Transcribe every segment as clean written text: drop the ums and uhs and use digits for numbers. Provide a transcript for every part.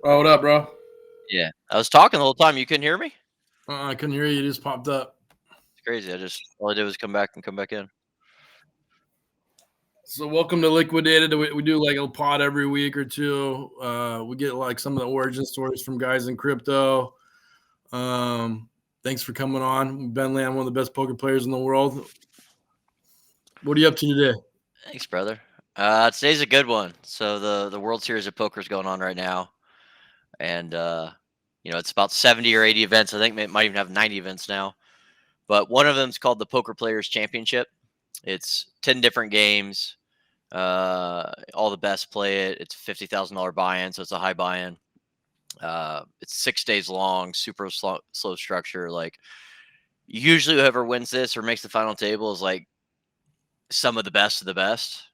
Oh, what up, bro? Yeah, I was talking the whole time. You couldn't hear me? I couldn't hear you. You just popped up. It's crazy. All I did was come back and come back in. So, welcome to Liquidated. We do like a pod every week or two. We get like some of the origin stories from guys in crypto. Thanks for coming on. Ben Lamb, one of the best poker players in the world. What are you up to today? Thanks, brother. Today's a good one. So the World Series of Poker is going on right now, and it's about 70 or 80 events. I think it might even have 90 events now. But one of them is called the Poker Players Championship. It's 10 different games. All the best play it. It's a $50,000 buy-in, so it's a high buy-in. It's 6 days long, super slow structure. Like usually, whoever wins this or makes the final table is like some of the best of the best.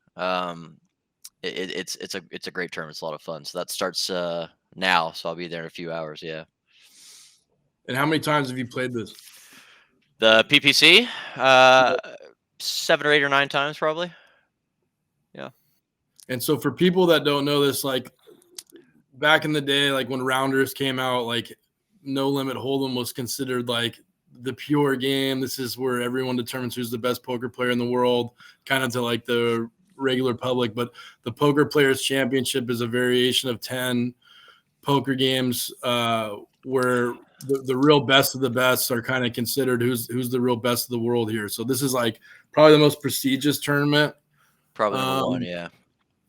It's a great term. It's a lot of fun. So that starts now. So I'll be there in a few hours. Yeah. And how many times have you played this? The PPC, 7 or 8 or 9 times probably. Yeah. And so, for people that don't know this, like back in the day, like when rounders came out, like No Limit Hold'em was considered like the pure game. This is where everyone determines who's the best poker player in the world, kind of to like the regular public. But the Poker Players Championship is a variation of 10 poker games where the real best of the best are kind of considered who's the real best of the world here. So this is like probably the most prestigious tournament Probably number one. Yeah.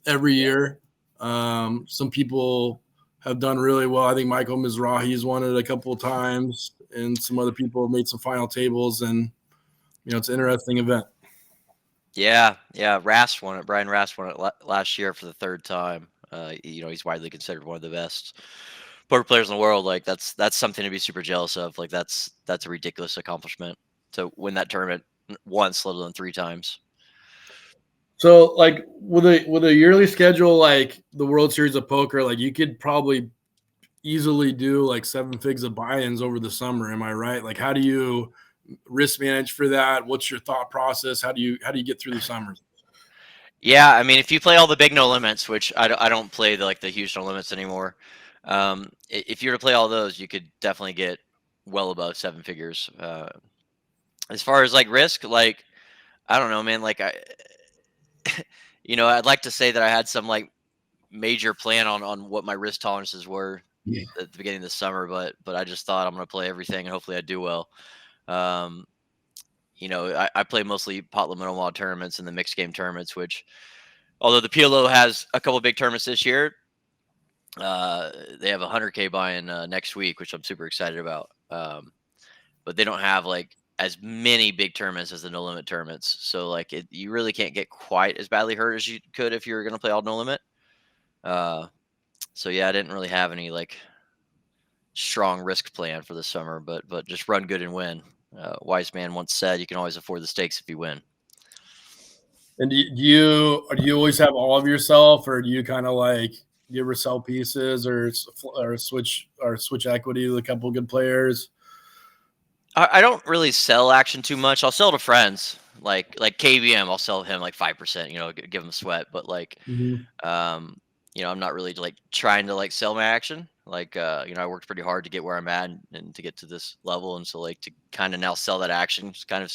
every year. Some people have done really well. I think Michael Mizrahi's won it a couple of times, and some other people have made some final tables. And it's an interesting event. Yeah. Yeah. Rast won it. Brian Rast won it last year for the third time. He's widely considered one of the best poker players in the world. Like that's something to be super jealous of. Like that's a ridiculous accomplishment to win that tournament once, let alone 3 times. So, like with a yearly schedule, like the World Series of Poker, like you could probably easily do like 7 figs of buy-ins over the summer. Am I right? Like, how do you risk manage for that? What's your thought process? How do you get through the summers? Yeah, I mean, if you play all the big no limits, which I don't play the huge no limits anymore. If you were to play all those, you could definitely get well above 7 figures. As far as like risk, like I don't know, man. Like I'd like to say that I had some like major plan on what my risk tolerances were Yeah. at the beginning of the summer, but I just thought I'm going to play everything and hopefully I do well. Um, I play mostly pot limit on wild tournaments and the mixed game tournaments, which although the PLO has a couple big tournaments this year, they have a 100K buy-in next week, which I'm super excited about. But they don't have like as many big tournaments as the no limit tournaments, so like you really can't get quite as badly hurt as you could if you were going to play all no limit. Uh, so yeah, I didn't really have any like strong risk plan for the summer, but just run good and win. Wise man once said, "You can always afford the stakes if you win." And do you always have all of yourself, or do you kind of like do you ever sell pieces or switch equity to a couple of good players? I don't really sell action too much. I'll sell to friends, like KBM. I'll sell him like 5%. Give him a sweat. But like, Mhm. um, I'm not really like trying to like sell my action. Like, I worked pretty hard to get where I'm at and to get to this level, and so like to kind of now sell that action kind of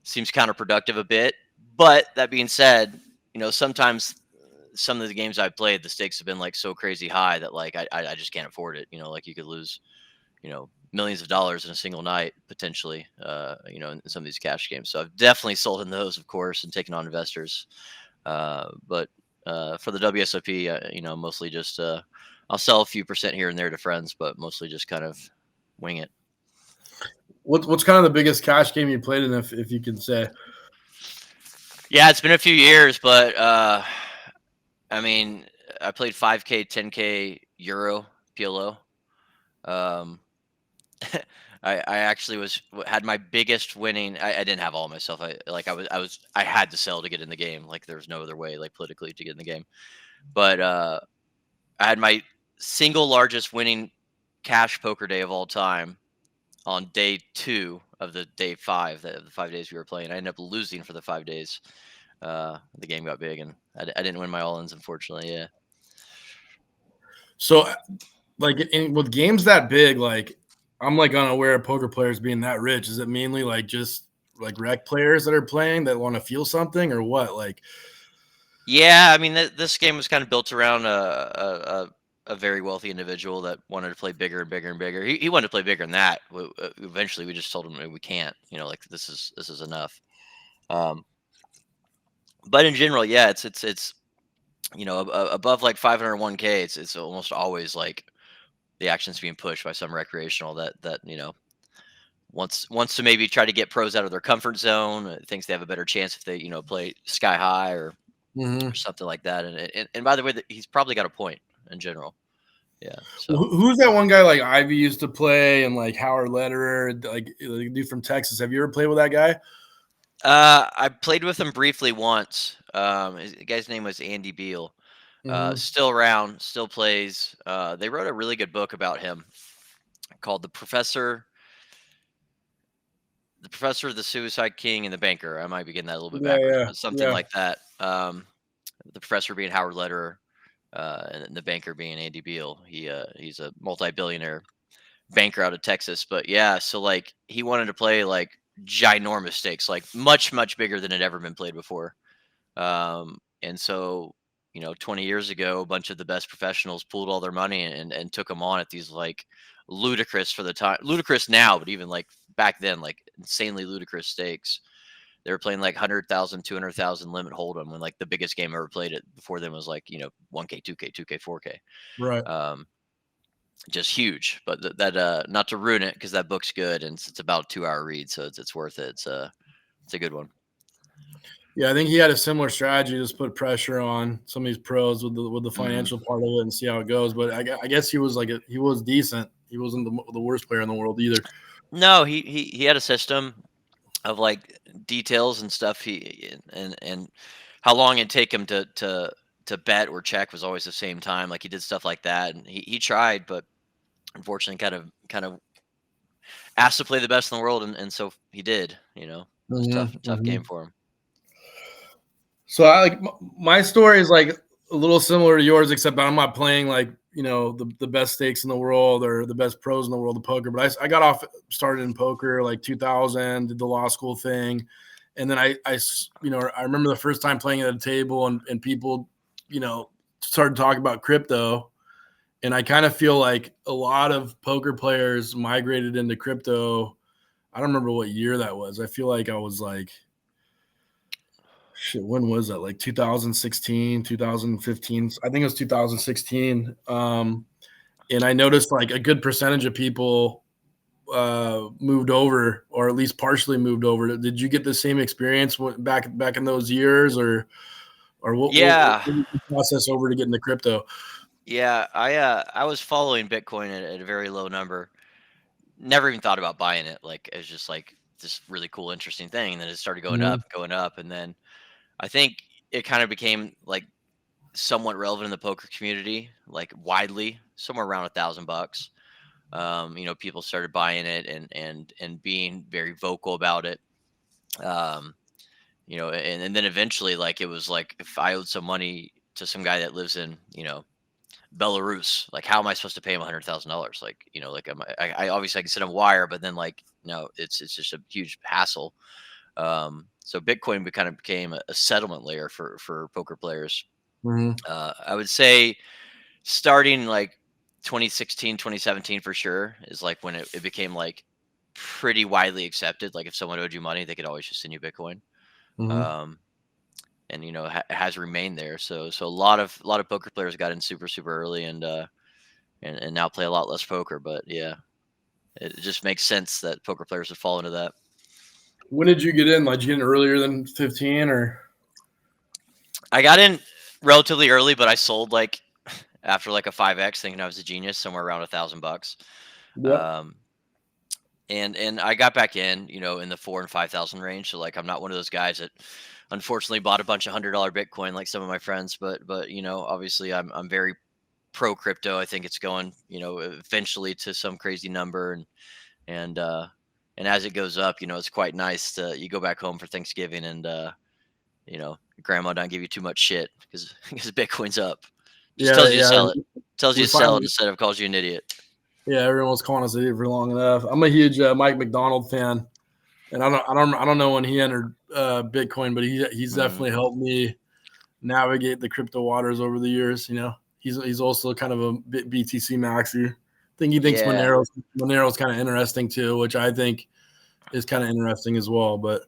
seems counterproductive a bit. But that being said, sometimes some of the games I've played, the stakes have been like so crazy high that like I just can't afford it. Like you could lose millions of dollars in a single night potentially, in some of these cash games. So I've definitely sold in those, of course, and taken on investors. But for the WSOP, mostly just I'll sell a few percent here and there to friends, but mostly just kind of wing it. What's kind of the biggest cash game you played in, if you can say? Yeah, it's been a few years, but I mean, I played 5K, 10K Euro PLO. Um, I actually had my biggest winning. I didn't have all myself. I had to sell to get in the game. Like there was no other way, like politically, to get in the game. But I had my single largest winning cash poker day of all time on day 2 of the day 5, the 5 days we were playing. I ended up losing for the 5 days. The game got big, and I didn't win my all-ins, unfortunately. Yeah. So like with games that big, like I'm like unaware of poker players being that rich. Is it mainly like just like rec players that are playing that want to feel something or what? Like, Yeah, I mean, this game was kind of built around a very wealthy individual that wanted to play bigger and bigger and bigger. He wanted to play bigger than that. Eventually, we just told him, "Hey, we can't. You know, like this is enough." Um, but in general, yeah, it's above like 501k. It's almost always like the action's being pushed by some recreational that wants to maybe try to get pros out of their comfort zone. Thinks they have a better chance if they play sky high or mhm. something like that. And by the way, he's probably got a point in general. Yeah. So Who's that one guy like Ivy used to play and like Howard Lederer, like the dude from Texas? Have you ever played with that guy? I played with him briefly once. The guy's name was Andy Beal. Hmm. Still around, still plays. They wrote a really good book about him called The Professor, the Suicide King, and the Banker. I might be getting that a little bit Yeah, backwards, yeah, but something yeah. like that. The professor being Howard Lederer, and the banker being Andy Beal. He's a multi-billionaire banker out of Texas. But yeah, so like he wanted to play like ginormous stakes, like much bigger than had ever been played before. And so 20 years ago, a bunch of the best professionals pooled all their money and took them on at these like ludicrous for the time, ludicrous now, but even like back then, like insanely ludicrous stakes. They were playing like 100,000, 200,000 limit hold'em when like the biggest game ever played it before then was like 1K, 2K, 2K, 4K. Right. Um, just huge. But not to ruin it because that book's good and it's about a 2 hour read, so it's worth it. It's a good one. Yeah, I think he had a similar strategy, just put pressure on some of these pros with the Hmm. financial part of it and see how it goes. But I guess he was like he was decent. He wasn't the worst player in the world either. No, he had a system of like details and stuff. And how long it'd take him to bet or check was always the same time. Like he did stuff like that, and he tried, but unfortunately, kind of asked to play the best in the world, and so he did. It was a Hmm. tough Hmm. game for him. So I like my story is like a little similar to yours, except I'm not playing like the best stakes in the world or the best pros in the world of poker. But I got off started in poker like 2000, did the law school thing, and then I remember the first time playing at a table and people started talking about crypto, and I kind of feel like a lot of poker players migrated into crypto. I don't remember what year that was. I feel like I was like shit, when was that? Like 2016, 2015. I think it was 2016. And I noticed like a good percentage of people moved over, or at least partially moved over. Did you get the same experience back in those years, or what Yeah, was the process over to get into crypto? yeah. I was following Bitcoin at a very low number. Never even thought about buying it. Like it's just like this really cool, interesting thing, and then it started Mhm. going up, and then I think it kind of became like somewhat relevant in the poker community, like widely, somewhere around $1,000. People started buying it and being very vocal about it. Um, and then eventually, like it was like if I owed some money to some guy that lives in Belarus, like how am I supposed to pay him $100,000? Like like I obviously I can send him a wire, but then like no, it's just a huge hassle. So Bitcoin kind of became a settlement layer for poker players. Mhm. I would say starting like 2016, 2017 for sure is like when it became like pretty widely accepted. Like if someone owed you money, they could always just send you Bitcoin. Mhm. Um, and has remained there. So a lot of poker players got in super early and now play a lot less poker. But yeah, it just makes sense that poker players would fall into that. When did you get in? Like, did you get in earlier than 15 or? I got in relatively early, but I sold like after like a 5x, thinking I was a genius, somewhere around $1,000. Yep. Um, and I got back in the 4 and 5,000 range. So like I'm not one of those guys that unfortunately bought a bunch of $100 Bitcoin like some of my friends, but obviously I'm very pro crypto. I think it's going eventually to some crazy number, and uh and as it goes up, it's quite nice to you go back home for Thanksgiving and grandma don't give you too much shit because because Bitcoin's up. Just tells you to yeah. sell it. Tells you We to sell it finally, instead of calls you an idiot. yeah, everyone was calling us idiot for long enough. I'm a huge Mike McDonald fan, and I don't know when he entered Bitcoin, but he's definitely helped me navigate the crypto waters over the years. You know, he's also kind of a BTC maxi. I think he thinks Yeah. Monero's kind of interesting too, which I think is kind of interesting as well. But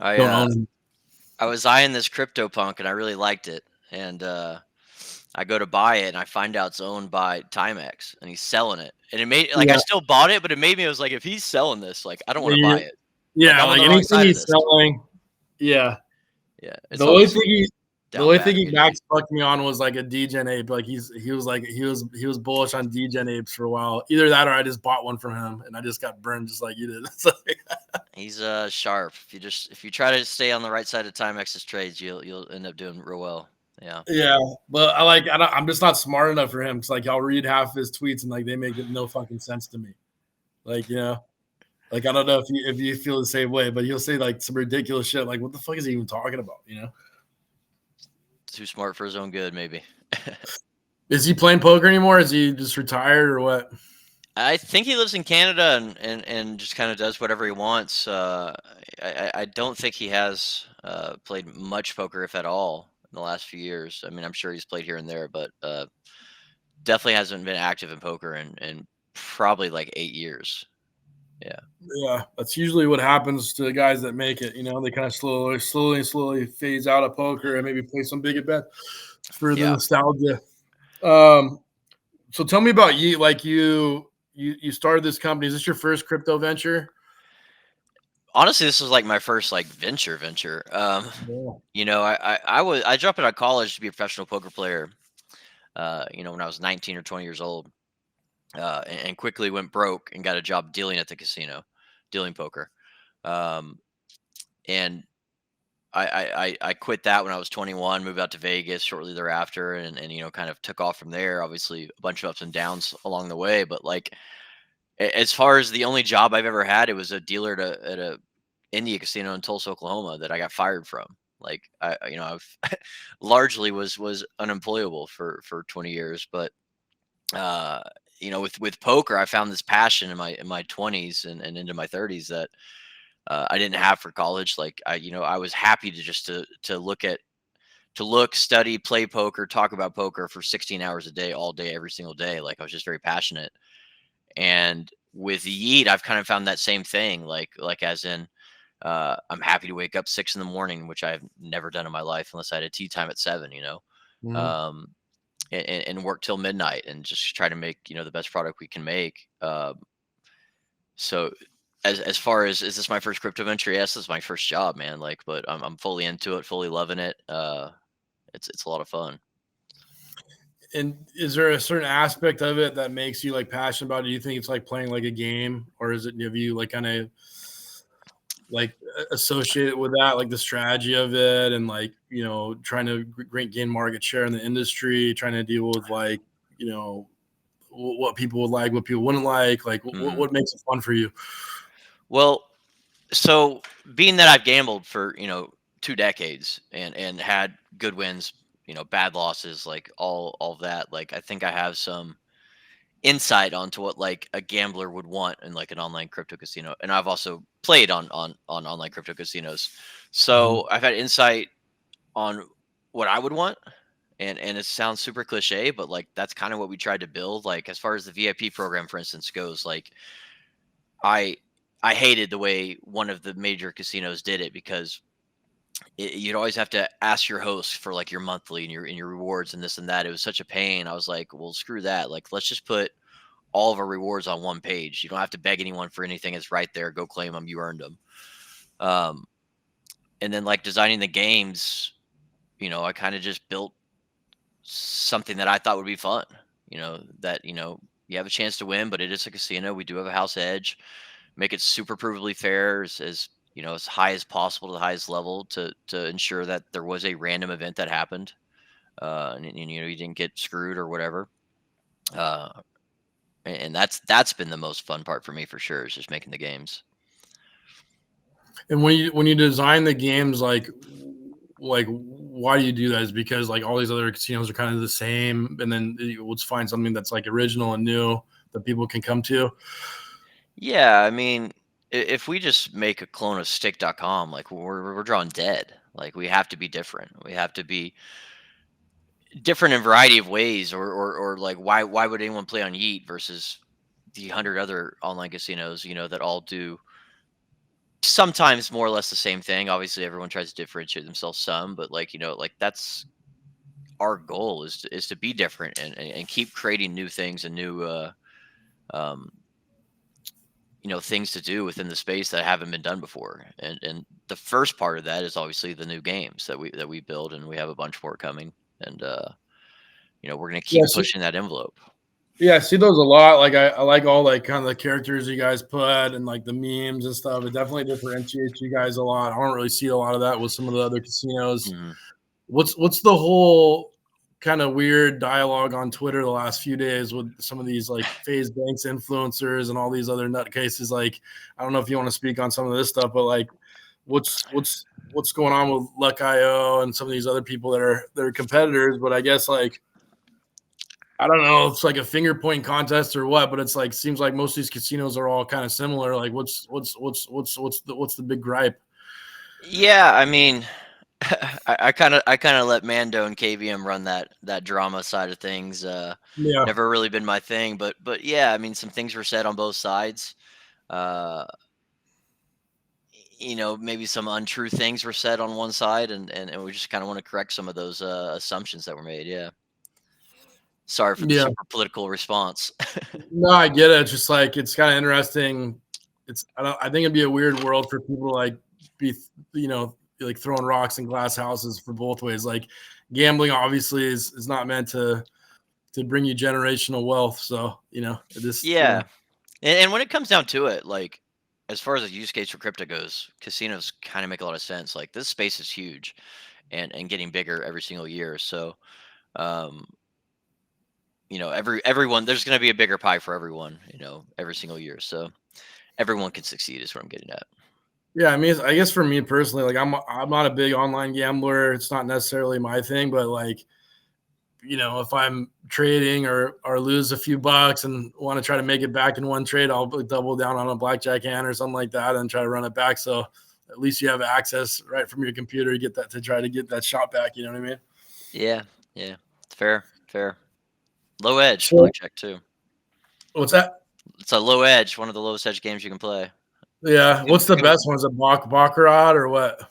don't own him. I was eyeing this CryptoPunk and I really liked it. And I go to buy it and I find out it's owned by Timex and he's selling it. And it made like I Yeah, still bought it, but it made me I was like, if he's selling this, like I don't want to yeah, buy it. Like yeah. I'm on Like the wrong anything side of he's this. selling, yeah. Yeah. It's The only always thing he The down only bad thing he community. back fucked me on was like a DGen ape. Like he was bullish on DGen apes for a while. Either that or I just bought one from him and I just got burned just like you did. It's like, He's sharp. If you try to stay on the right side of Timex's trades, you'll end up doing real well. Yeah. yeah, but I'm just not smart enough for him. Cause like I'll read half his tweets and like they make no fucking sense to me. Like, you know, like I don't know if you feel the same way, but he'll say like some ridiculous shit. Like, what the fuck is he even talking about? You know? Too smart for his own good, maybe. Is he playing poker anymore? Is he just retired or what? I think he lives in Canada and just kind of does whatever he wants. I don't think he has played much poker, if at all, in the last few years. I mean, I'm sure he's played here and there, but definitely hasn't been active in poker in probably like 8 years. Yeah. Yeah, that's usually what happens to the guys that make it. You know, they kind of slowly phase out of poker and maybe play some big bet for the Yeah. nostalgia. So tell me about you. Like you started this company. Is this your first crypto venture? Honestly, this was like my first like venture. Yeah. I dropped out of college to be a professional poker player. When I was 19 or 20 years old, and quickly went broke and got a job dealing at the casino, dealing poker. Um, and I quit that when I was 21, moved out to Vegas shortly thereafter, and kind of took off from there. Obviously, a bunch of ups and downs along the way, but like as far as the only job I've ever had, it was a dealer at a India casino in Tulsa, Oklahoma, that I got fired from. Like I've largely was unemployable for 20 years, but uh, with poker, I found this passion in my 20s and into my 30s that I didn't have for college. Like I was happy to just to look, study, play poker, talk about poker for 16 hours a day, all day, every single day. Like I was just very passionate. And with Yeet, I've kind of found that same thing. Like as in, I'm happy to wake up 6 in the morning, which I've never done in my life unless I had a tea time at 7. Mhm. Um, and work till midnight and just try to make the best product we can make. So as far as is this my first crypto venture? Yes, this is my first job, man. Like, but I'm fully into it, fully loving it. It's a lot of fun. And is there a certain aspect of it that makes you like passionate about it? Do you think it's like playing like a game, or is it have you like kind of like associated with that, like the strategy of it, and like trying to gain market share in the industry, trying to deal with like what people would like, what people wouldn't like Mhm. what makes it fun for you? Well, so being that I've gambled for 2 decades and had good wins, bad losses, like all of that, like I think I have some insight onto what like a gambler would want in like an online crypto casino, and I've also played on online crypto casinos, Mhm. so I've had insight on what I would want. And it sounds super cliche, but like that's kind of what we tried to build. Like as far as the VIP program, for instance, goes, like I I hated the way one of the major casinos did it because you'd always have to ask your host for like your monthly and your rewards and this and that. It was such a pain. I was like, well, screw that. Like, let's just put all of our rewards on one page. You don't have to beg anyone for anything. It's right there. Go claim them. You earned them. Um, and then like designing the games, I kind of just built something that I thought would be fun. That you have a chance to win, but it is a casino. We do have a house edge. Make it super provably fair, as as high as possible to the highest level to ensure that there was a random event that happened, and you didn't get screwed or whatever. Uh, and that's been the most fun part for me for sure, is just making the games. And when you design the games, like why do you do that? Is because like all these other casinos are kind of the same, and then let's find something that's like original and new that people can come to. Yeah, I mean, if we just make a clone of stick.com, like we're drawing dead. Like we have to be different. We have to be different in a variety of ways, or like why would anyone play on Yeet versus the 100 other online casinos, that all do sometimes more or less the same thing. Obviously, everyone tries to differentiate themselves some, but like, like that's our goal is to be different and keep creating new things and new um things to do within the space that haven't been done before. And the first part of that is obviously the new games that we build, and we have a bunch more coming. And we're going to keep Yeah, pushing that envelope. yeah, I see those a lot. Like I like all like kind of the characters you guys put and like the memes and stuff. It definitely differentiates you guys a lot. I don't really see a lot of that with some of the other casinos. Hmm. What's the whole kind of weird dialogue on Twitter the last few days with some of these like FaZe Banks influencers and all these other nutcases? Like, I don't know if you want to speak on some of this stuff, but like, what's going on with Luck.io and some of these other people that are competitors? But I guess like I don't know, if it's like a finger point contest or what, but it's like seems like most of these casinos are all kind of similar. Like, what's the big gripe? Yeah, I mean, I kind of let Mando and KVM run that drama side of things. Yeah, Never really been my thing, but yeah, I mean, some things were said on both sides. Uh, maybe some untrue things were said on one side, and we just kind of want to correct some of those assumptions that were made. Yeah. Sorry for the yeah. super political response. No, I get it. It's just like it's kind of interesting. I think it'd be a weird world for people to like be like throwing rocks in glass houses for both ways. Like gambling obviously is not meant to bring you generational wealth. So it just Yeah. And when it comes down to it, like as far as the use case for crypto goes, casinos kind of make a lot of sense. Like this space is huge and getting bigger every single year. So um, everyone there's gonna be a bigger pie for everyone, every single year. So everyone can succeed is what I'm getting at. yeah. I mean, I guess for me personally, like I'm not a big online gambler. It's not necessarily my thing, but like if I'm trading or lose a few bucks and want to try to make it back in one trade, I'll double down on a blackjack hand or something like that and try to run it back. So at least you have access right from your computer to get that to try to get that shot back. You know what I mean? Yeah, yeah. It's fair, fair. Low edge, So blackjack too. what's that? It's a low edge, one of the lowest edge games you can play. Yeah, You what's the can, you best one? Is it Baccarat or what?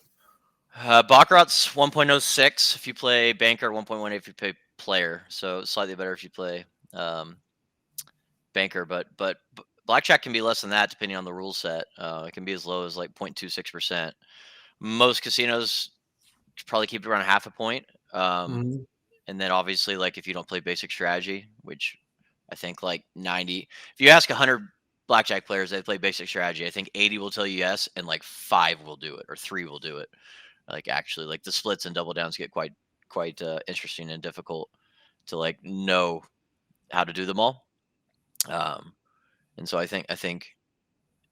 Baccarat's 1.06 if you play banker, 1.18 if you play player. So slightly better if you play um, banker, but blackjack can be less than that depending on the rule set. It can be as low as like 0.26%. Most casinos probably keep it around half a point. Mhm. And then obviously, like if you don't play basic strategy, which I think like 90, if you ask 100 blackjack players they play basic strategy, I think 80 will tell you yes, and like 5 will do it or 3 will do it. Like actually, like the splits and double downs get quite interesting and difficult to like know how to do them all. Um, and so I think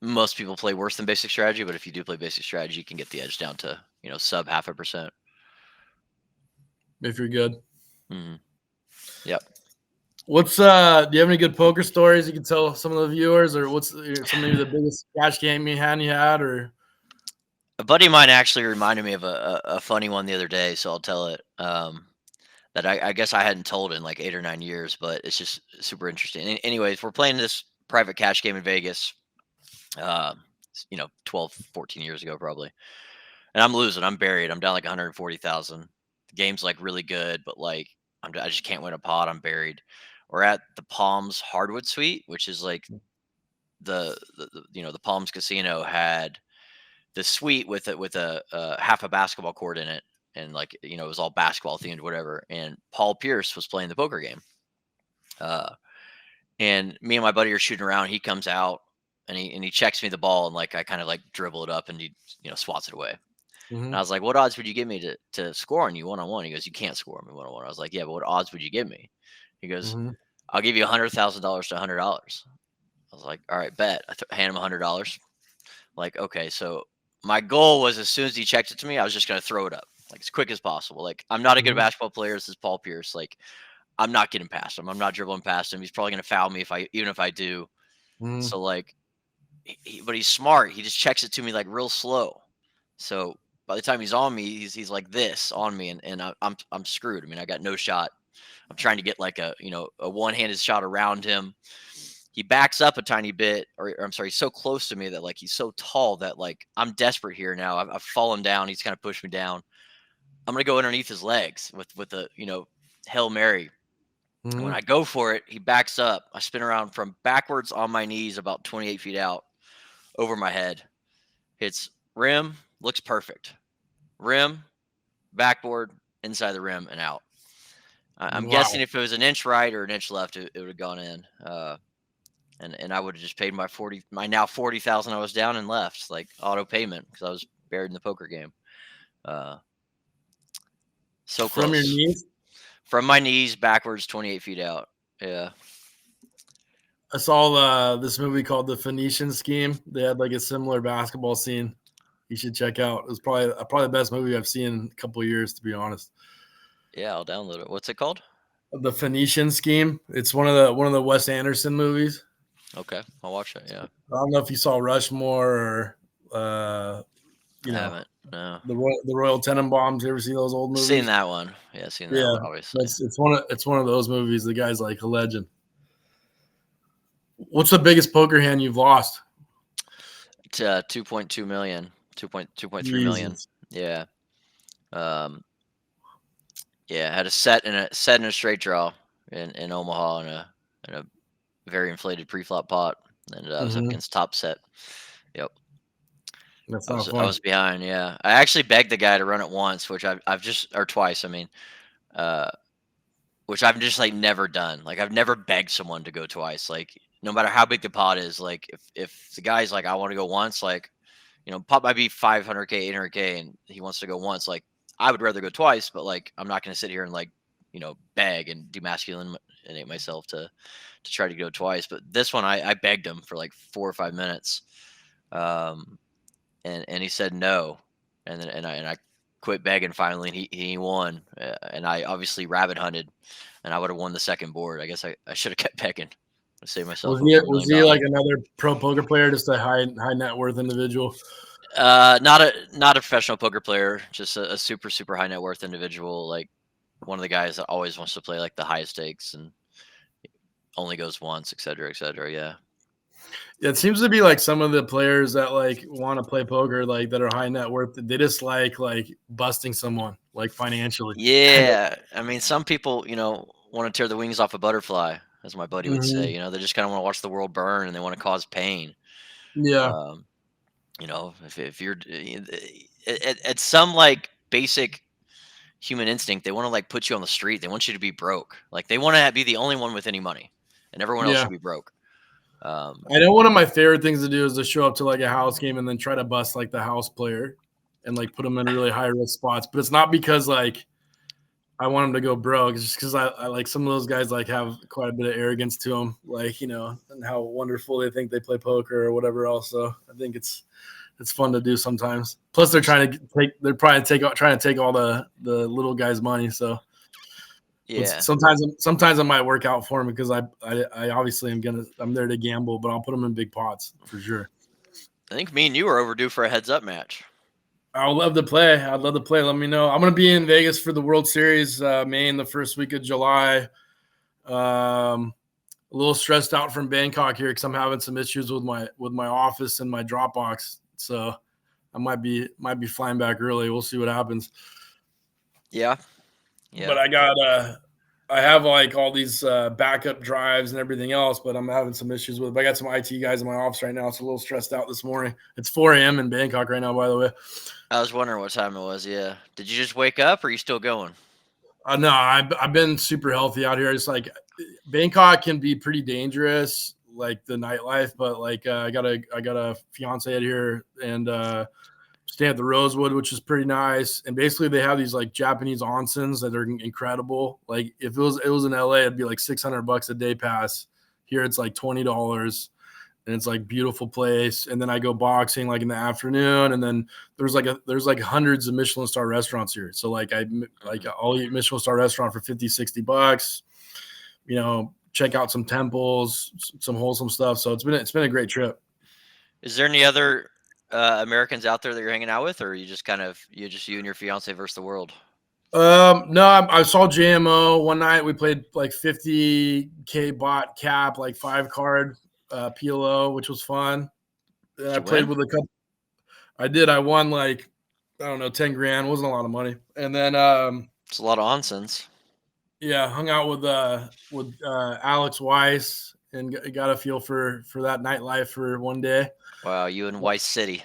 most people play worse than basic strategy, but if you do play basic strategy, you can get the edge down to sub 0.5%. If you're good. Hmm. Yep. Do you have any good poker stories you can tell some of the viewers, or what's some maybe the biggest cash game you had, or A buddy of mine actually reminded me of a funny one the other day, so I'll tell it. That I guess I hadn't told in like 8 or 9 years, but it's just super interesting. Anyways, we're playing this private cash game in Vegas, uh, 12, 14 years ago, probably. And I'm losing. I'm buried. I'm down like 140,000. The game's like really good, but like I just can't win a pot. I'm buried. We're at the Palms Hardwood Suite, which is like the Palms Casino had the suite with a half a basketball court in it, and like it was all basketball themed, whatever. And Paul Pierce was playing the poker game, uh, and me and my buddy are shooting around. He comes out and he checks me the ball, and like I kind of like dribble it up, and he swats it away. And I Mhm. was like, "What odds would you give me to score on you 1-on-1?" He goes, "You can't score on me 1-on-1." I was like, "Yeah, but what odds would you give me?" He goes, Mhm. "I'll give you $100,000 to $100." I was like, "All right, bet." Hand him $100. Like, okay, so my goal was as soon as he checked it to me, I was just going to throw it up. like as quick as possible. Like I'm not a good Mhm. basketball player. This is Paul Pierce. Like I'm not getting past him. I'm not dribbling past him. He's probably gonna foul me even if I do. Mhm. So like, but he's smart. He just checks it to me like real slow. So by the time he's on me, he's like this on me, and I'm screwed. I mean, I got no shot. I'm trying to get like a one-handed shot around him. He backs up a tiny bit, or I'm sorry, he's so close to me that like he's so tall that like I'm desperate here now. I've fallen down. He's kind of pushed me down. I'm gonna go underneath his legs with a Hail Mary. And when Mhm. I go for it, he backs up. I spin around from backwards on my knees about 28 feet out over my head. Hits rim, looks perfect. Rim, backboard, inside the rim, and out. I'm guessing Wow. if it was an inch right or an inch left, it would have gone in. And I would have just paid my now 40,000 I was down and left, like auto payment, because I was buried in the poker game. Uh, so From your close. knees? From my knees backwards 28 feet out. Yeah. I saw this movie called The Phoenician Scheme. They had like a similar basketball scene. You should check out. It was probably the best movie I've seen in a couple of years, to be honest. Yeah, I'll download it. What's it called? The Phoenician Scheme. It's one of the Wes Anderson movies. Okay, I'll watch it. Yeah, I don't know if you saw Rushmore or I you know haven't. No, the Royal Tenenbaums. You ever see those old seen movies? that one. Yeah, seen that Yeah, one. Obviously, it's one of those movies. The guy's like a legend. What's the biggest poker hand you've lost? it's 2.2 million, 2.3 million. Jesus. Yeah. Um. Yeah, I had a set in a straight draw in Omaha in a very inflated pre-flop pot, and I was up Hmm. against top set. Yep. That's I not was I fun. was behind. Yeah, I actually begged the guy to run it once, which I've just or twice. I mean, uh, which I've just like never done. Like I've never begged someone to go twice. Like no matter how big the pot is, like if the guy's like I want to go once, like pot might be 500K, 800K, and he wants to go once. Like I would rather go twice, but like I'm not going to sit here and like beg and demasculinate myself to try to go twice. But this one, I begged him for like 4 or 5 minutes, um, and he said no, and I quit begging finally, and he won, and I obviously rabbit hunted, and I would have won the second board. I guess I should have kept begging to save myself Was he over a was million he dollars. like another pro poker player, just a high net worth individual? Not a professional poker player, just a super super high net worth individual, like one of the guys that always wants to play like the highest stakes and only goes once, et cetera, et cetera. Yeah. Yeah, it seems to be like some of the players that like want to play poker, like that are high net worth. They just like busting someone, like financially. Yeah. I mean, some people, want to tear the wings off a butterfly, as my buddy would say. Hmm. They just kind of want to watch the world burn and they want to cause pain. Yeah, Um, if you're at some like basic human instinct, they want to like put you on the street. They want you to be broke. Like they want to be the only one with any money, and everyone else yeah. should be broke. Um, I know one of my favorite things to do is to show up to like a house game and then try to bust like the house player and like put them in really high risk spots. But it's not because like I want them to go broke. It's just because I like some of those guys like have quite a bit of arrogance to them, like and how wonderful they think they play poker or whatever else. So I think it's fun to do sometimes. Plus, they're probably trying to take all the little guys' money. So, but yeah, sometimes I might work out for them because I obviously I'm there to gamble, but I'll put them in big pots for sure. I think me and you are overdue for a heads up match. I would love to play. I'd love to play. Let me know. I'm gonna be in Vegas for the World Series, Maine, the first week of July. A little stressed out from Bangkok here because I'm having some issues with my office and my Dropbox. So I might be flying back early. We'll see what happens. Yeah, But yeah, I have like all these backup drives and everything else, but I'm having some issues with it. I got some IT guys in my office right now, so a little stressed out this morning. It's 4 a.m. in Bangkok right now, by the way. I was wondering what time it was. Yeah, did you just wake up or are you still going? No, I've been super healthy out here. It's like Bangkok can be pretty dangerous, like the nightlife, but like I got a fiance out here and stay at the Rosewood, which is pretty nice. And basically, they have these like Japanese onsens that are incredible. Like if it was in LA, it'd be like $600 a day pass. Here, it's like $20, and it's like beautiful place. And then I go boxing like in the afternoon, and then there's like hundreds of Michelin star restaurants here. So like I'll eat Michelin star restaurant for 50, $60, check out some temples, some wholesome stuff. So it's been a great trip. Is there any other Americans out there that you're hanging out with, or are you just you and your fiance versus the world? No, I saw JMO one night. We played like 50K bot cap, like 5 card PLO, which was fun. And Did I you played win? with a couple. I did. I won like, I don't know, 10 grand. It wasn't a lot of money. And then It's a lot of nonsense. yeah, hung out with Alex Weiss and got a feel for that nightlife for one day. Wow, you in Vice City.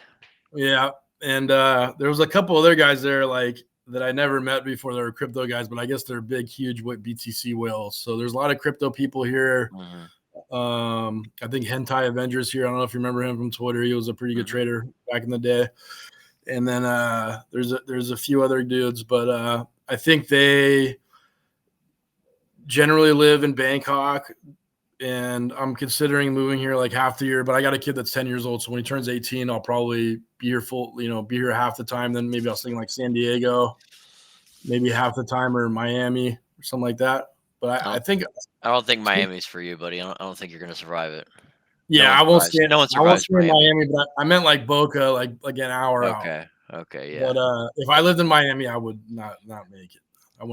Yeah, and there was a couple other guys there like that I never met before. They were crypto guys, but I guess they're big, huge BTC whales. So there's a lot of crypto people here. I think Hentai Avengers here. I don't know if you remember him from Twitter. He was a pretty good trader back in the day. And then there's a few other dudes, but I think they generally live in Bangkok. And I'm considering moving here like half the year, but I got a kid that's 10 years old. So when he turns 18, I'll probably be here be here half the time. Then maybe I'll sing like San Diego, maybe half the time, or Miami or something like that. But I think I don't think Miami's for you, buddy. I don't think you're going to survive it. yeah, No one I won't survives stay in Miami. Miami, but I meant like Boca, like an hour out. Okay, yeah. But if I lived in Miami, I would not make it.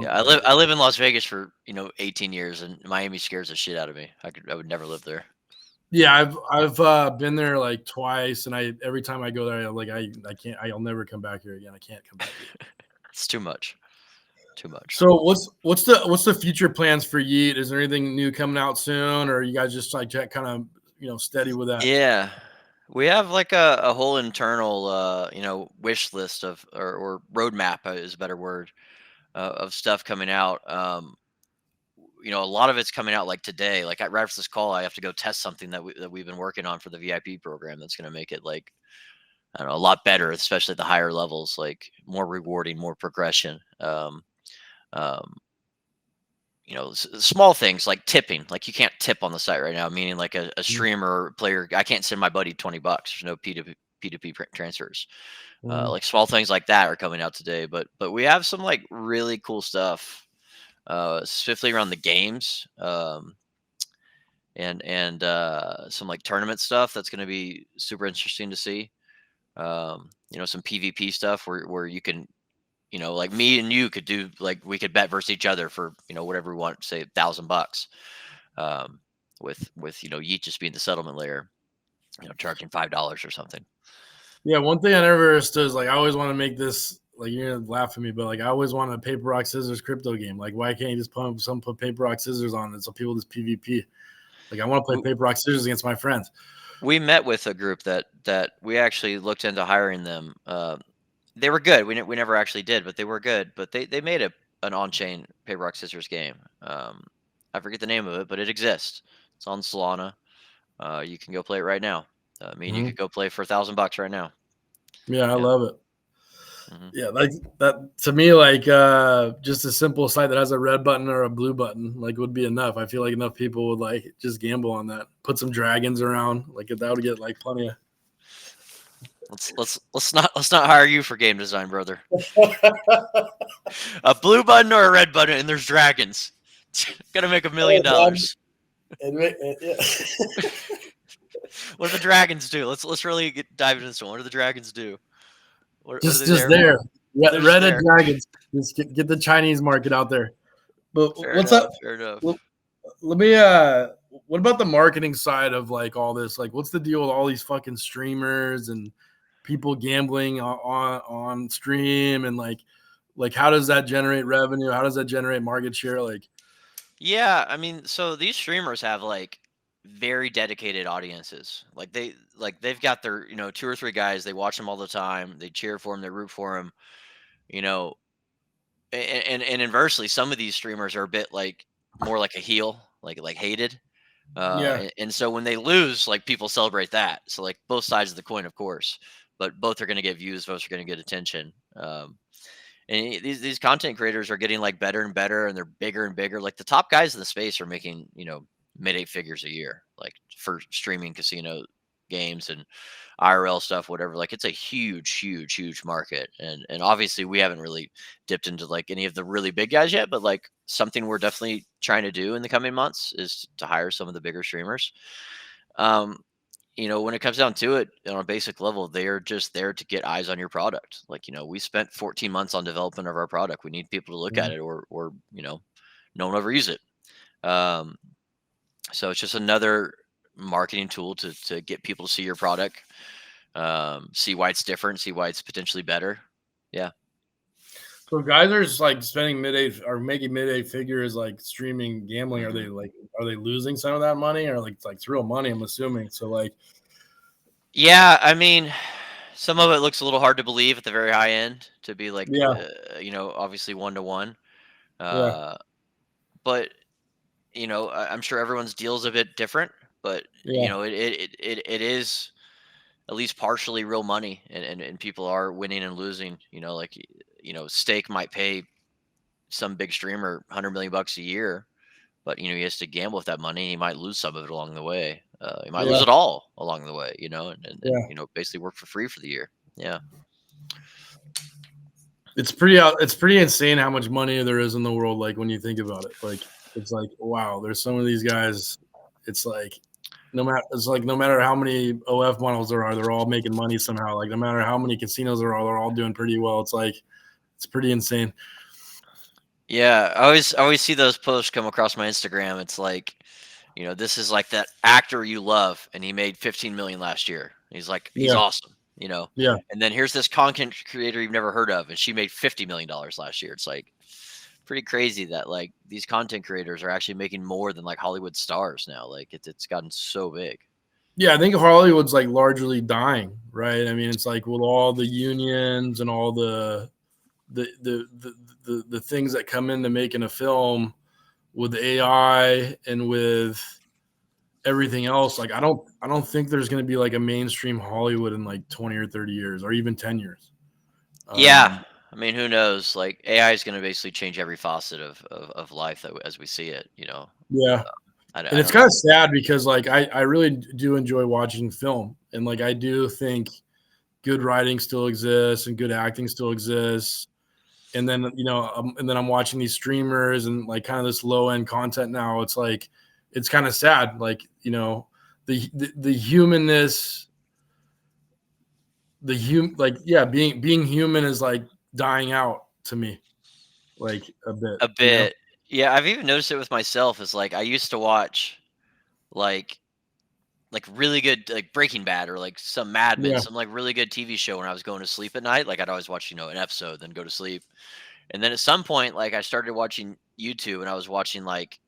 Yeah, I live in Las Vegas for 18 years, and Miami scares the shit out of me. I would never live there. Yeah, I've been there like twice, and every time I go there, I can't. I'll never come back here again. I can't come back here. It's too much. Too much. So what's the future plans for Yeet? Is there anything new coming out soon, or are you guys just like kind of steady with that? Yeah, we have like a whole internal wish list or roadmap is a better word of stuff coming out. A lot of it's coming out like today. Like right after this call, I have to go test something that we've been working on for the VIP program. That's going to make it like, I don't know, a lot better, especially at the higher levels, like more rewarding, more progression. Um, small things like tipping. Like you can't tip on the site right now, meaning like a streamer or player. I can't send my buddy $20. There's no P2P transfers. Like small things like that are coming out today. But we have some like really cool stuff. Specifically around the games, and some like tournament stuff that's going to be super interesting to see. Some PvP stuff where you can, like me and you could do, like we could bet versus each other for whatever we want, say $1,000, with Yeet just being the settlement layer, charging $5 or something. Yeah, one thing I never understood is like I always want to make this, like you're gonna laugh at me, but like I always want a paper rock scissors crypto game. Like why can't you just put paper rock scissors on it so people just PvP? Like I want to play paper rock scissors against my friends. We met with a group that we actually looked into hiring them. They were good. We never actually did, but they were good. But they made an on-chain paper rock scissors game. I forget the name of it, but it exists. It's on Solana. You can go play it right now. You could go play for $1,000 right now. Yeah, I love it. Yeah, like that to me, like just a simple site that has a red button or a blue button, like would be enough. I feel like enough people would like just gamble on that. Put some dragons around, like that would get like plenty of. Let's not hire you for game design, brother. A blue button or a red button, and there's dragons. Gotta make $1 million. What do the dragons do? Let's really dive into this one. What do the dragons do? What just there. Reddit dragons. Just get the Chinese market out there. But what's up? Fair enough. Let me what about the marketing side of like all this? Like what's the deal with all these fucking streamers and people gambling on stream, and like how does that generate revenue? How does that generate market share? Like yeah, I mean, so these streamers have like very dedicated audiences. Like they've got their 2 or 3 guys. They watch them all the time. They cheer for them. They root for them. And inversely, some of these streamers are a bit like more like a heel, like hated. And so when they lose, like people celebrate that. So like both sides of the coin, of course, but both are going to get views. Both are going to get attention. And these content creators are getting like better and better, and they're bigger and bigger. Like the top guys in the space are making mid 8 figures a year, like for streaming casino games and IRL stuff, whatever. Like it's a huge market, and obviously we haven't really dipped into like any of the really big guys yet. But like something we're definitely trying to do in the coming months is to hire some of the bigger streamers. Um, when it comes down to it, on a basic level, they are just there to get eyes on your product. Like, we spent 14 months on development of our product. We need people to look at Mhm. it, or no one will ever use it. Um, so it's just another marketing tool to get people to see your product, see why it's different, see why it's potentially better. Yeah. So guys are just like spending mid-eight or making mid-eight figures like streaming gambling. Are hmm they like are they losing some of that money or like it's real money? I'm assuming. So like Yeah. I mean, some of it looks a little hard to believe at the very high end to be like, yeah, obviously 1 to 1. yeah, Uh, but I'm sure everyone's deal is a bit different, but yeah, it is at least partially real money, and people are winning and losing. Like Stake might pay some big streamer 100 million bucks a year, but he has to gamble with that money. He might lose some of it along the way. He might lose yeah, it all along the way. And yeah. basically work for free for the year. Yeah. It's pretty insane how much money there is in the world. Like when you think about it, like it's like wow, there's some of these guys. It's like no matter how many OF models there are, they're all making money somehow. Like no matter how many casinos there are, they're all doing pretty well. It's like it's pretty insane. Yeah, I always see those posts come across my Instagram. It's like, this is like that actor you love, and he made 15 million last year. He's Yeah, awesome. yeah. And then here's this content creator you've never heard of, and she made $50 million last year. It's like pretty crazy that like these content creators are actually making more than like Hollywood stars now. Like it's gotten so big. Yeah, I think Hollywood's like largely dying, right? I mean, it's like with all the unions and all the the the the things that come into making a film with AI and with everything else. Like I don't think there's going to be like a mainstream Hollywood in like 20 or 30 years or even 10 years. Yeah. Um, I mean, who knows? Like AI is going to basically change every facet of life as we see it. yeah. And I it's don't kind know. of sad because like I really do enjoy watching film and like I do think good writing still exists and good acting still exists. And then and then I'm watching these streamers and like kind of this low end content now. It's like it's kind of sad, like the humanness, like yeah, being human is like dying out to me, like a bit, A bit. Yeah, I've even noticed it with myself. Is like I used to watch like really good like Breaking Bad or like some Mad Men, Yeah, some like really good TV show when I was going to sleep at night. Like I'd always watch, an episode, then go to sleep. And then at some point, like I started watching YouTube and I was watching like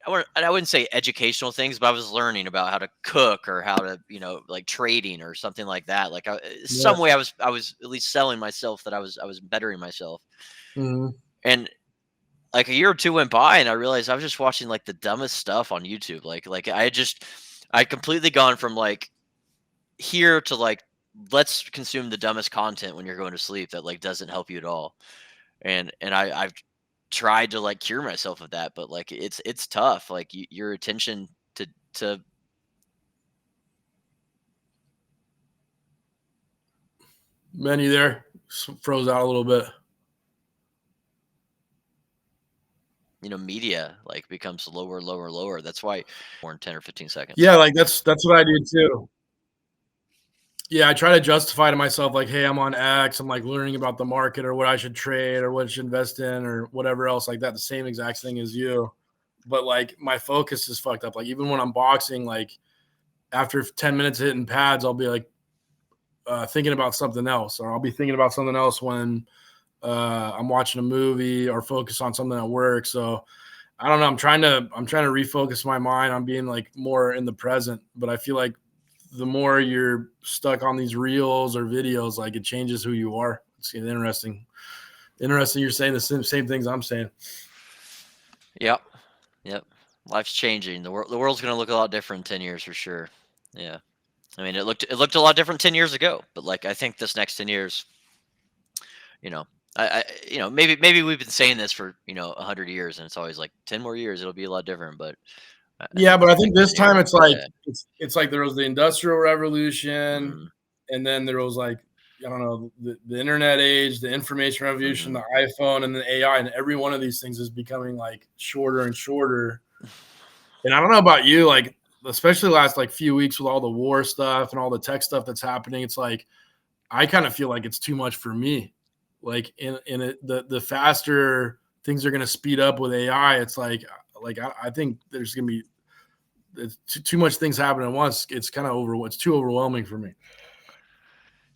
I wouldn't say educational things, but I was learning about how to cook or how to, like trading or something like that. Like yeah, some way I was at least selling myself that I was bettering myself. mhm, And like a year or two went by and I realized I was just watching like the dumbest stuff on YouTube. Like I'd completely gone from like here to like let's consume the dumbest content when you're going to sleep that like doesn't help you at all. And I've tried to like cure myself of that, but like it's tough. Like your attention to man, you there? Froze out a little bit. media like becomes lower. That's why more in 10 or 15 seconds. Yeah, like that's what I do too. Yeah, I try to justify to myself like, hey, I'm on X. I'm like learning about the market or what I should trade or what I should invest in or whatever else like that. The same exact thing as you, but like my focus is fucked up. Like even when I'm boxing, like after 10 minutes of hitting pads, I'll be like thinking about something else, or I'll be thinking about something else when I'm watching a movie or focus on something at work. So I don't know. I'm trying to refocus my mind on being like more in the present. But I feel like the more you're stuck on these reels or videos, like it changes who you are. It's interesting. Interesting. You're saying the same things I'm saying. Yep. Yep. Life's changing. The world's going to look a lot different in 10 years for sure. Yeah. I mean, it looked a lot different 10 years ago, but like I think this next 10 years, you know, maybe we've been saying this for, 100 years and it's always like 10 more years it'll be a lot different, but Yeah, but I think this time Here. it's like Yeah. it's like there was the Industrial Revolution, Mm, and then there was like I don't know the internet age, the information revolution, mhm. the iPhone, and the AI, and every one of these things is becoming like shorter and shorter. And I don't know about you, like especially the last like few weeks with all the war stuff and all the tech stuff that's happening. It's like I kind of feel like it's too much for me. Like in it, the faster things are going to speed up with AI, it's like I think there's going to be it's too much things happening at once. It's kind of it's too overwhelming for me.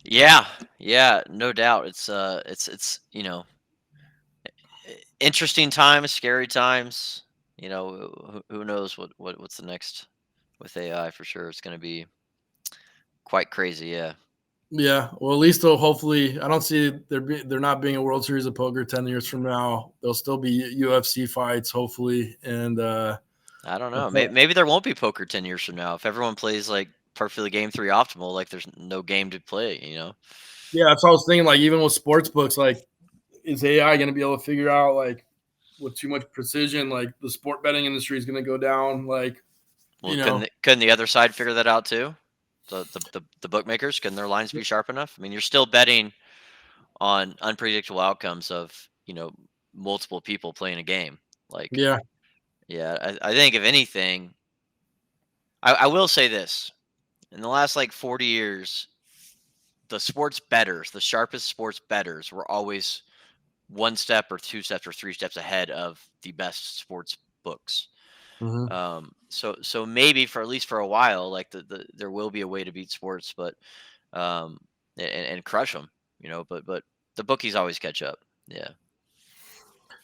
Yeah, yeah, no doubt. It's interesting times, scary times. Who knows what's the next with AI for sure. It's going to be quite crazy. Yeah, Yeah, well, at least though, hopefully, I don't see they're not being a World Series of Poker 10 years from now. There'll still be UFC fights, hopefully, and I don't know. Maybe there won't be poker 10 years from now if everyone plays like perfectly game three optimal. Like there's no game to play. yeah, that's what I was thinking. Like even with sports books, like is AI going to be able to figure out like with too much precision, like the sport betting industry is going to go down, like Well, you couldn't know, the, couldn't the other side figure that out too? The bookmakers, couldn't their lines be sharp enough? I mean, you're still betting on unpredictable outcomes of multiple people playing a game. Like, yeah, yeah, I think if anything, I will say this: in the last like 40 years, the sports betters, the sharpest sports betters, were always one step or two steps or three steps ahead of the best sports books. hmm So maybe for at least for a while, like there will be a way to beat sports, but um, and crush them, But the bookies always catch up. Yeah.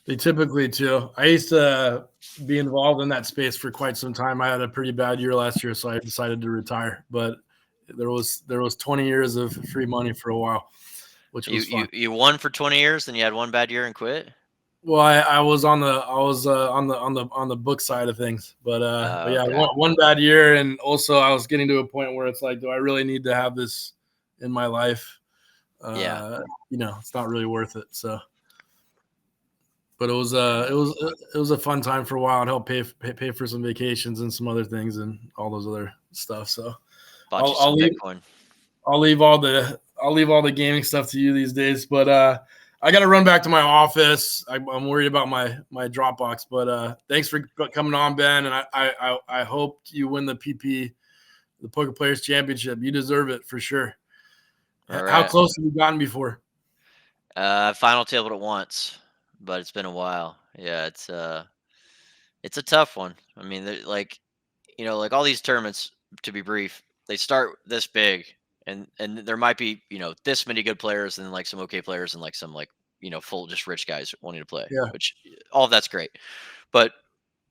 they typically do. I used to be involved in that space for quite some time. I had a pretty bad year last year, so I decided to retire. But there was 20 years of free money for a while, which You was fun. you you won for 20 years, then you had one bad year and quit. Well, I was on the book side of things, but yeah, Okay. one bad year, and also I was getting to a point where it's like, do I really need to have this in my life? Yeah. Uh, it's not really worth it. So, but it was Yeah. a fun time for a while and helped pay for some vacations and some other things and all those other stuff. So Bought you I'll some leave Bitcoin. I'll leave all the gaming stuff to you these days, but I got to run back to my office. I'm worried about my Dropbox, but thanks for coming on, Ben, and I hope you win the the Poker Players Championship. You deserve it for sure. All How right. close have you gotten before? Final tabled it once, but it's been a while. Yeah, it's a tough one. I mean, like all these tournaments, to be brief, they start this big, and there might be this many good players and like some okay players and like some like full just rich guys wanting to play, Yeah, which all of that's great. But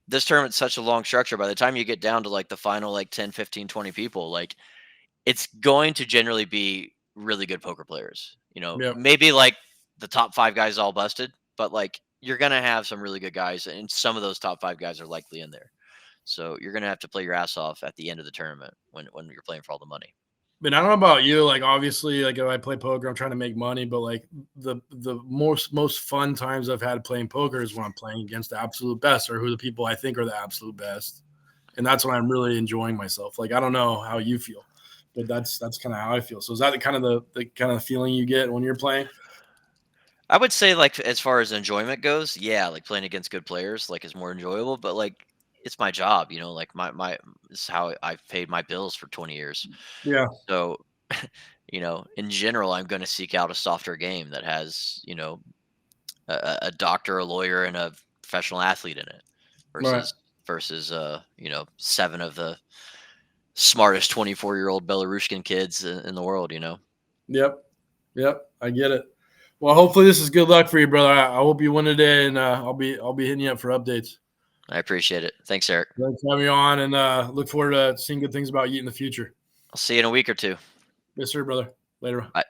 this tournament's such a long structure. By the time you get down to like the final like 10, 15, 20 people, like it's going to generally be really good poker players. yeah. Maybe like the top five guys all busted, but like you're gonna have some really good guys, and some of those top five guys are likely in there. So you're gonna have to play your ass off at the end of the tournament when you're playing for all the money. But I don't know about you. Like, obviously, like if I play poker, I'm trying to make money. But like the most fun times I've had playing poker is when I'm playing against the absolute best or who the people I think are the absolute best, and that's when I'm really enjoying myself. Like, I don't know how you feel, but that's kind of how I feel. So is that the kind of the kind of feeling you get when you're playing? I would say like as far as enjoyment goes, yeah, like playing against good players like is more enjoyable, but like it's my job, like my this is how I've paid my bills for 20 years. Yeah, So, in general, I'm going to seek out a softer game that has, a doctor, a lawyer, and a professional athlete in it right. versus seven of the smartest 24-year-old Belarusian kids in the world. Yep, yep. I get it. Well, hopefully this is good luck for you, brother. I hope you win today, and I'll be hitting you up for updates. I appreciate it. Thanks, Eric. Thanks for having me on, and look forward to seeing good things about you in the future. I'll see you in a week or two. Yes, sir, brother. Later. Bye.